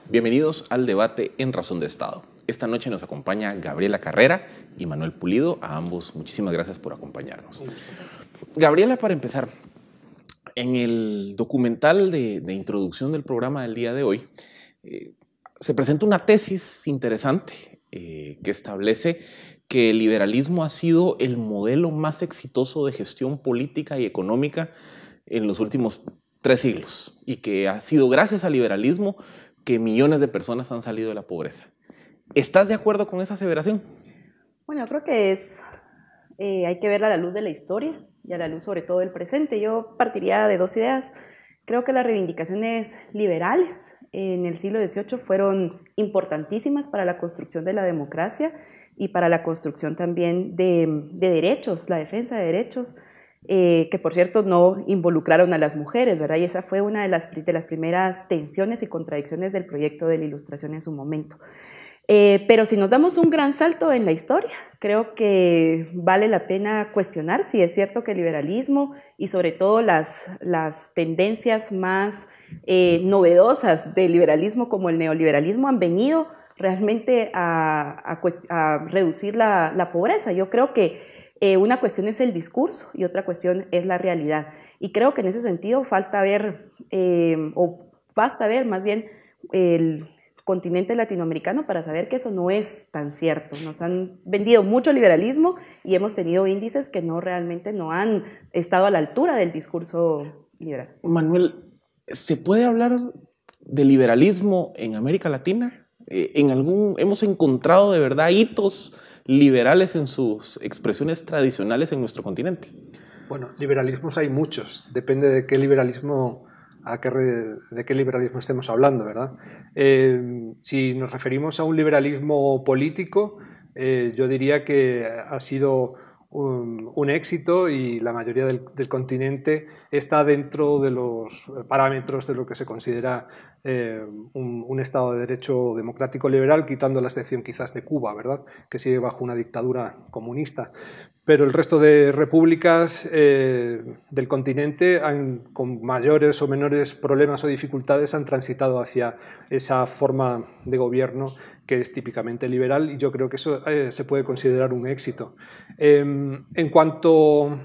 Bienvenidos al debate en Razón de Estado. Esta noche nos acompaña Gabriela Carrera y Manuel Pulido. A ambos, muchísimas gracias por acompañarnos. Gabriela, para empezar, en el documental de introducción del programa del día de hoy, se presenta una tesis interesante que establece que el liberalismo ha sido el modelo más exitoso de gestión política y económica en los últimos 3 siglos y que ha sido gracias al liberalismo que millones de personas han salido de la pobreza. ¿Estás de acuerdo con esa aseveración? Bueno, yo creo que hay que verla a la luz de la historia y a la luz sobre todo del presente. Yo partiría de 2 ideas. Creo que las reivindicaciones liberales en el siglo XVIII fueron importantísimas para la construcción de la democracia y para la construcción también de derechos, la defensa de derechos, que por cierto no involucraron a las mujeres, ¿verdad? Y esa fue una de las primeras tensiones y contradicciones del proyecto de la Ilustración en su momento. Pero si nos damos un gran salto en la historia, creo que vale la pena cuestionar si es cierto que el liberalismo y sobre todo las tendencias más novedosas del liberalismo como el neoliberalismo han venido realmente a reducir la pobreza. Yo creo que una cuestión es el discurso y otra cuestión es la realidad. Y creo que en ese sentido falta ver, o basta ver más bien el continente latinoamericano para saber que eso no es tan cierto. Nos han vendido mucho liberalismo y hemos tenido índices que realmente no han estado a la altura del discurso liberal. Manuel, ¿se puede hablar de liberalismo en América Latina? ¿Hemos encontrado de verdad hitos liberales en sus expresiones tradicionales en nuestro continente? Bueno, liberalismos hay muchos, depende de qué liberalismo, de qué liberalismo estemos hablando, ¿verdad? Si nos referimos a un liberalismo político, yo diría que ha sido un éxito y la mayoría del continente está dentro de los parámetros de lo que se considera un Estado de Derecho democrático liberal, quitando la excepción quizás de Cuba, ¿verdad?, que sigue bajo una dictadura comunista. Pero el resto de repúblicas del continente, con mayores o menores problemas o dificultades, han transitado hacia esa forma de gobierno que es típicamente liberal, y yo creo que eso se puede considerar un éxito. En cuanto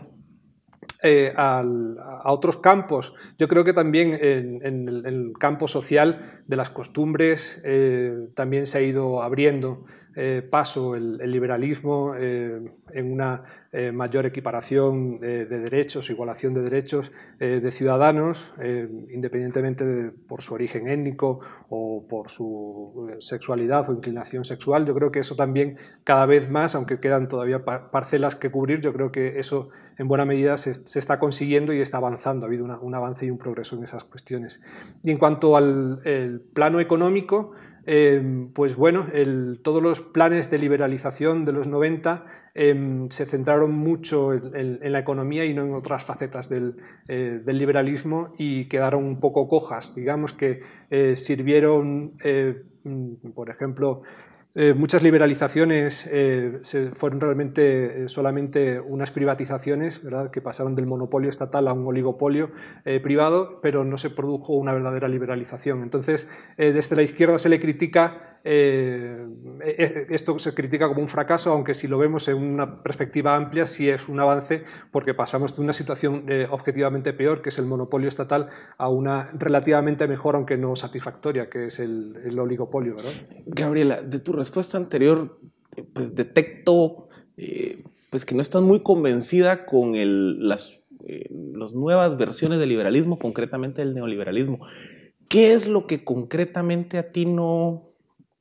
a otros campos, yo creo que también en el campo social de las costumbres también se ha ido abriendo paso el liberalismo en una mayor equiparación de derechos, igualación de derechos de ciudadanos, independientemente por su origen étnico o por su sexualidad o inclinación sexual. Yo creo que eso también cada vez más, aunque quedan todavía parcelas que cubrir, yo creo que eso en buena medida se está consiguiendo y está avanzando. Ha habido un avance y un progreso en esas cuestiones. Y en cuanto al plano económico, pues bueno, todos los planes de liberalización de los 90 se centraron mucho en la economía y no en otras facetas del liberalismo, y quedaron un poco cojas. Digamos que sirvieron, por ejemplo, muchas liberalizaciones fueron realmente solamente unas privatizaciones, ¿verdad?, que pasaron del monopolio estatal a un oligopolio privado, pero no se produjo una verdadera liberalización. Entonces, desde la izquierda se le critica, esto se critica como un fracaso, aunque si lo vemos en una perspectiva amplia sí es un avance, porque pasamos de una situación objetivamente peor, que es el monopolio estatal, a una relativamente mejor, aunque no satisfactoria, que es el oligopolio, ¿verdad? Gabriela, de tu respuesta anterior, pues detecto pues que no estás muy convencida con las nuevas versiones del liberalismo, concretamente el neoliberalismo. ¿Qué es lo que concretamente a ti no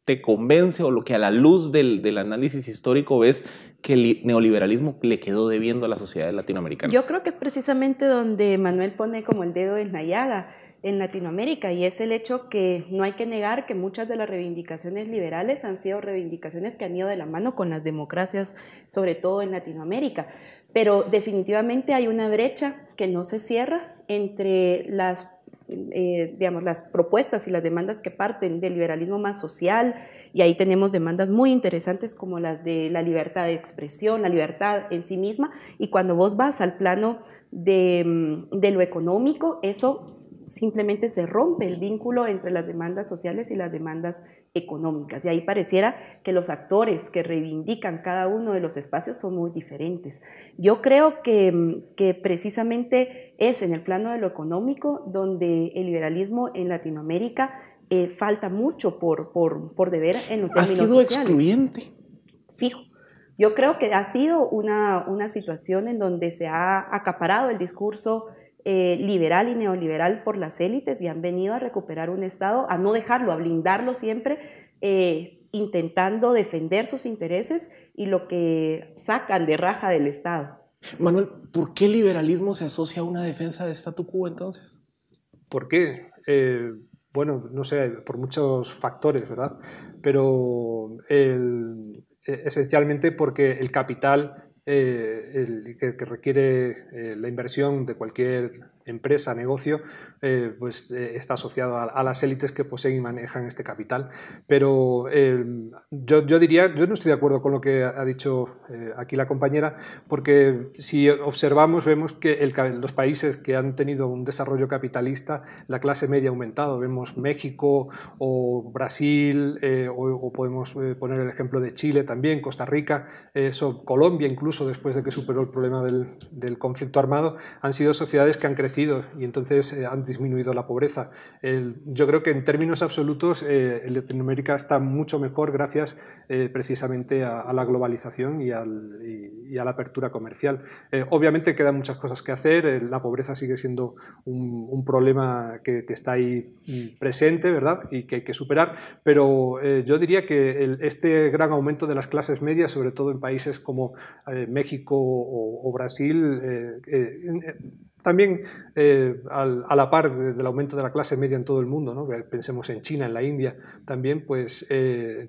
te convence, o lo que a la luz del análisis histórico ves que el neoliberalismo le quedó debiendo a la sociedad latinoamericana? Yo creo que es precisamente donde Manuel pone como el dedo en la llaga en Latinoamérica, y es el hecho que no hay que negar que muchas de las reivindicaciones liberales han sido reivindicaciones que han ido de la mano con las democracias, sobre todo en Latinoamérica. Pero definitivamente hay una brecha que no se cierra entre las propuestas y las demandas que parten del liberalismo más social, y ahí tenemos demandas muy interesantes como las de la libertad de expresión, la libertad en sí misma, y cuando vos vas al plano de lo económico, eso simplemente se rompe el vínculo entre las demandas sociales y las demandas económicas. Y ahí pareciera que los actores que reivindican cada uno de los espacios son muy diferentes. Yo creo que precisamente es en el plano de lo económico donde el liberalismo en Latinoamérica falta mucho por deber en los términos sociales. ¿Ha sido excluyente? Fijo. Yo creo que ha sido una situación en donde se ha acaparado el discurso liberal y neoliberal por las élites y han venido a recuperar un Estado, a no dejarlo, a blindarlo siempre, intentando defender sus intereses y lo que sacan de raja del Estado. Manuel, ¿por qué el liberalismo se asocia a una defensa de statu quo entonces? ¿Por qué? Bueno, no sé, por muchos factores, ¿verdad? Pero esencialmente porque el capital que requiere la inversión de cualquier empresa, negocio, está asociado a las élites que poseen y manejan este capital. Pero yo diría, yo no estoy de acuerdo con lo que ha dicho aquí la compañera, porque si observamos, vemos que los países que han tenido un desarrollo capitalista, la clase media ha aumentado. Vemos México o Brasil, o podemos poner el ejemplo de Chile también, Costa Rica, Colombia incluso, después de que superó el problema del conflicto armado, han sido sociedades que han crecido y entonces han disminuido la pobreza. Yo creo que en términos absolutos Latinoamérica está mucho mejor gracias precisamente a la globalización y a la apertura comercial. Obviamente quedan muchas cosas que hacer, la pobreza sigue siendo un problema que está ahí presente, ¿verdad? Y que hay que superar, pero yo diría que este gran aumento de las clases medias, sobre todo en países como México o Brasil, también a la par del aumento de la clase media en todo el mundo, ¿no? Pensemos en China, en la India, también pues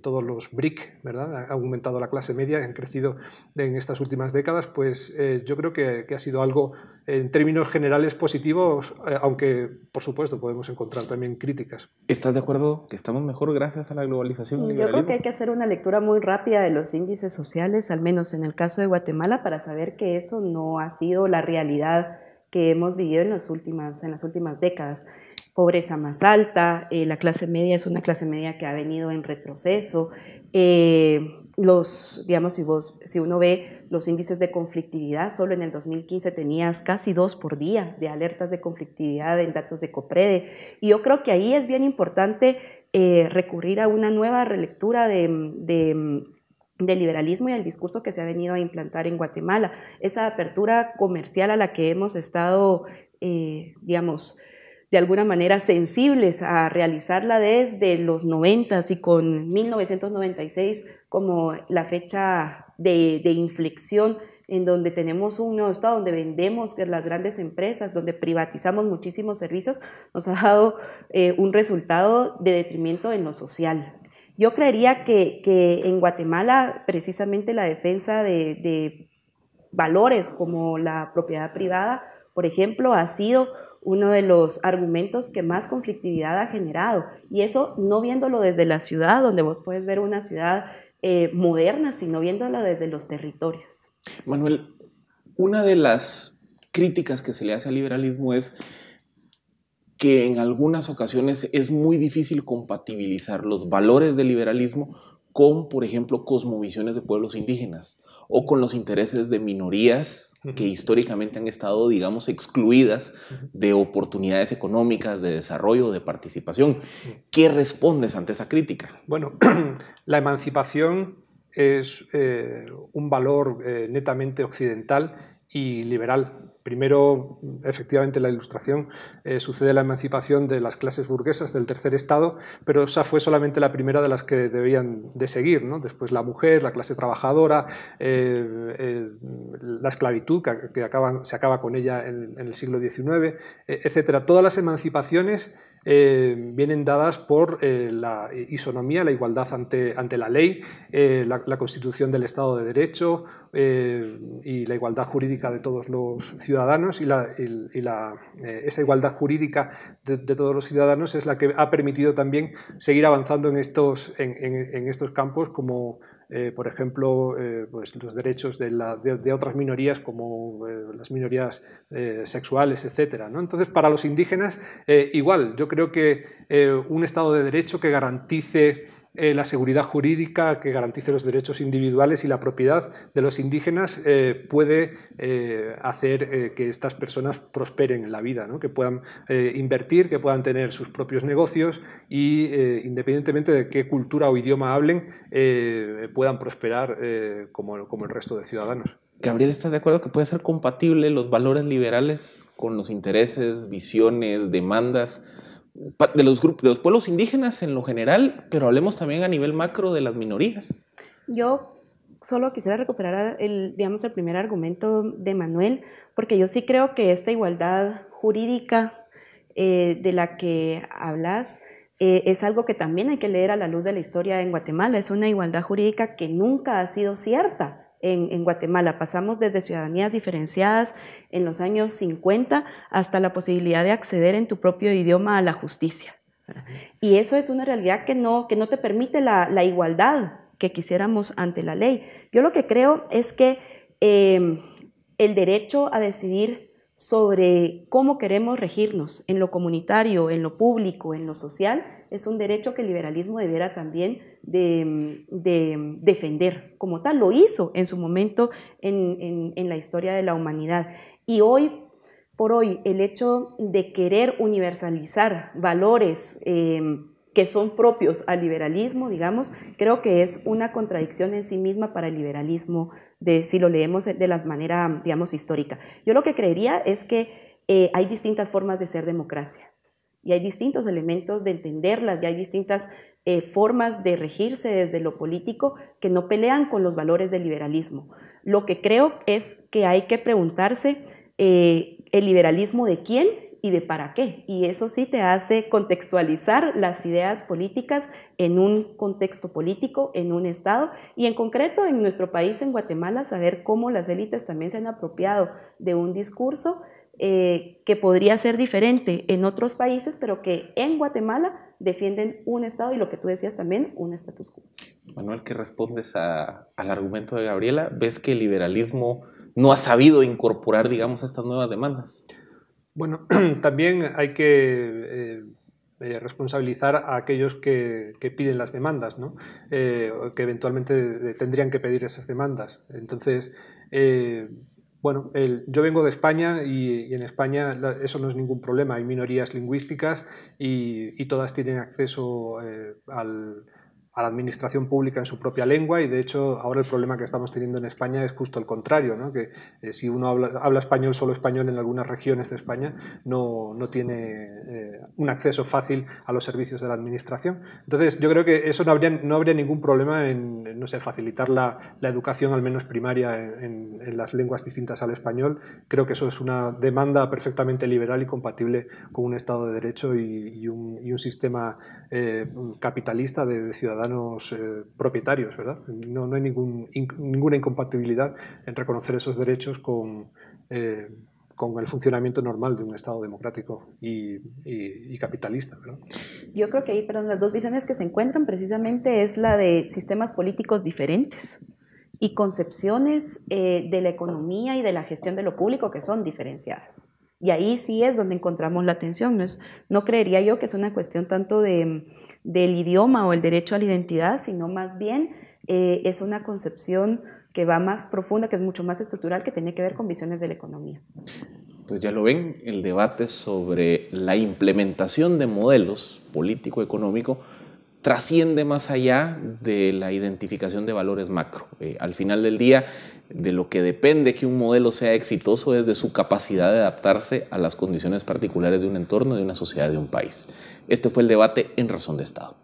todos los BRIC, ¿verdad? Ha aumentado la clase media, han crecido en estas últimas décadas, pues yo creo que ha sido algo en términos generales positivos, aunque por supuesto podemos encontrar también críticas. ¿Estás de acuerdo que estamos mejor gracias a la globalización? Yo creo que hay que hacer una lectura muy rápida de los índices sociales, al menos en el caso de Guatemala, para saber que eso no ha sido la realidad que hemos vivido en las últimas décadas. Pobreza más alta, la clase media es una clase media que ha venido en retroceso. Digamos, si uno ve los índices de conflictividad, solo en el 2015 tenías casi 2 por día de alertas de conflictividad en datos de COPREDE. Y yo creo que ahí es bien importante recurrir a una nueva relectura del liberalismo y el discurso que se ha venido a implantar en Guatemala. Esa apertura comercial a la que hemos estado, digamos, de alguna manera sensibles a realizarla desde los 90 y con 1996 como la fecha de inflexión en donde tenemos un nuevo Estado, donde vendemos las grandes empresas, donde privatizamos muchísimos servicios, nos ha dado un resultado de detrimento en lo social. Yo creería que en Guatemala precisamente la defensa de valores como la propiedad privada, por ejemplo, ha sido uno de los argumentos que más conflictividad ha generado. Y eso no viéndolo desde la ciudad, donde vos puedes ver una ciudad moderna, sino viéndolo desde los territorios. Manuel, una de las críticas que se le hace al liberalismo es que en algunas ocasiones es muy difícil compatibilizar los valores del liberalismo con, por ejemplo, cosmovisiones de pueblos indígenas o con los intereses de minorías que históricamente han estado, digamos, excluidas de oportunidades económicas, de desarrollo, de participación. ¿Qué respondes ante esa crítica? Bueno, la emancipación es un valor netamente occidental y liberal. Primero, efectivamente, la Ilustración sucede la emancipación de las clases burguesas del tercer estado, pero esa fue solamente la primera de las que debían de seguir, ¿no? Después la mujer, la clase trabajadora, la esclavitud, que se acaba con ella en el siglo XIX, etc. Todas las emancipaciones vienen dadas por la isonomía, la igualdad ante la ley, la constitución del Estado de Derecho y la igualdad jurídica de todos los ciudadanos esa igualdad jurídica de todos los ciudadanos es la que ha permitido también seguir avanzando en estos campos como por ejemplo, pues los derechos de otras minorías como las minorías sexuales, etcétera, ¿no? Entonces, para los indígenas, igual, yo creo que un Estado de Derecho que garantice la seguridad jurídica, que garantice los derechos individuales y la propiedad de los indígenas puede hacer que estas personas prosperen en la vida, ¿no? Que puedan invertir, que puedan tener sus propios negocios y independientemente de qué cultura o idioma hablen, puedan prosperar como el resto de ciudadanos. Gabriel, ¿estás de acuerdo que puede ser compatible los valores liberales con los intereses, visiones, demandas de los grupos, de los pueblos indígenas en lo general, pero hablemos también a nivel macro de las minorías? Yo solo quisiera recuperar el primer argumento de Manuel, porque yo sí creo que esta igualdad jurídica de la que hablas es algo que también hay que leer a la luz de la historia en Guatemala. Es una igualdad jurídica que nunca ha sido cierta. En Guatemala pasamos desde ciudadanías diferenciadas en los años 50 hasta la posibilidad de acceder en tu propio idioma a la justicia. Y eso es una realidad que no te permite la igualdad que quisiéramos ante la ley. Yo lo que creo es que el derecho a decidir sobre cómo queremos regirnos en lo comunitario, en lo público, en lo social, es un derecho que el liberalismo debiera también de defender como tal. Lo hizo en su momento en la historia de la humanidad. Y hoy por hoy, el hecho de querer universalizar valores que son propios al liberalismo, digamos, creo que es una contradicción en sí misma para el liberalismo, si lo leemos de la manera, digamos, histórica. Yo lo que creería es que hay distintas formas de ser democracia y hay distintos elementos de entenderlas y hay distintas formas de regirse desde lo político que no pelean con los valores del liberalismo. Lo que creo es que hay que preguntarse el liberalismo de quién y de para qué, y eso sí te hace contextualizar las ideas políticas en un contexto político, en un Estado, y en concreto en nuestro país, en Guatemala, saber cómo las élites también se han apropiado de un discurso que podría ser diferente en otros países, pero que en Guatemala defienden un Estado y lo que tú decías también, un status quo. Manuel, ¿qué respondes al argumento de Gabriela? ¿Ves que el liberalismo no ha sabido incorporar, digamos, estas nuevas demandas? Bueno, también hay que responsabilizar a aquellos que piden las demandas, ¿no? Que eventualmente tendrían que pedir esas demandas. Entonces, bueno, yo vengo de España y en España eso no es ningún problema. Hay minorías lingüísticas y todas tienen acceso a la administración pública en su propia lengua, y de hecho ahora el problema que estamos teniendo en España es justo el contrario, ¿no? Que si uno habla español, solo español en algunas regiones de España, no tiene un acceso fácil a los servicios de la administración. Entonces yo creo que eso no habría ningún problema en no sé, facilitar la educación al menos primaria en las lenguas distintas al español. Creo que eso es una demanda perfectamente liberal y compatible con un Estado de Derecho y un sistema capitalista de ciudadanos propietarios, ¿verdad? No hay ninguna incompatibilidad en reconocer esos derechos con el funcionamiento normal de un Estado democrático y capitalista, ¿verdad? Yo creo que ahí, las dos visiones que se encuentran precisamente es la de sistemas políticos diferentes y concepciones de la economía y de la gestión de lo público que son diferenciadas. Y ahí sí es donde encontramos la tensión. No creería yo que es una cuestión tanto del idioma o el derecho a la identidad, sino más bien es una concepción que va más profunda, que es mucho más estructural, que tiene que ver con visiones de la economía. Pues ya lo ven, el debate sobre la implementación de modelos político-económico trasciende más allá de la identificación de valores macro. Al final del día, de lo que depende que un modelo sea exitoso es de su capacidad de adaptarse a las condiciones particulares de un entorno, de una sociedad, de un país. Este fue el debate en Razón de Estado.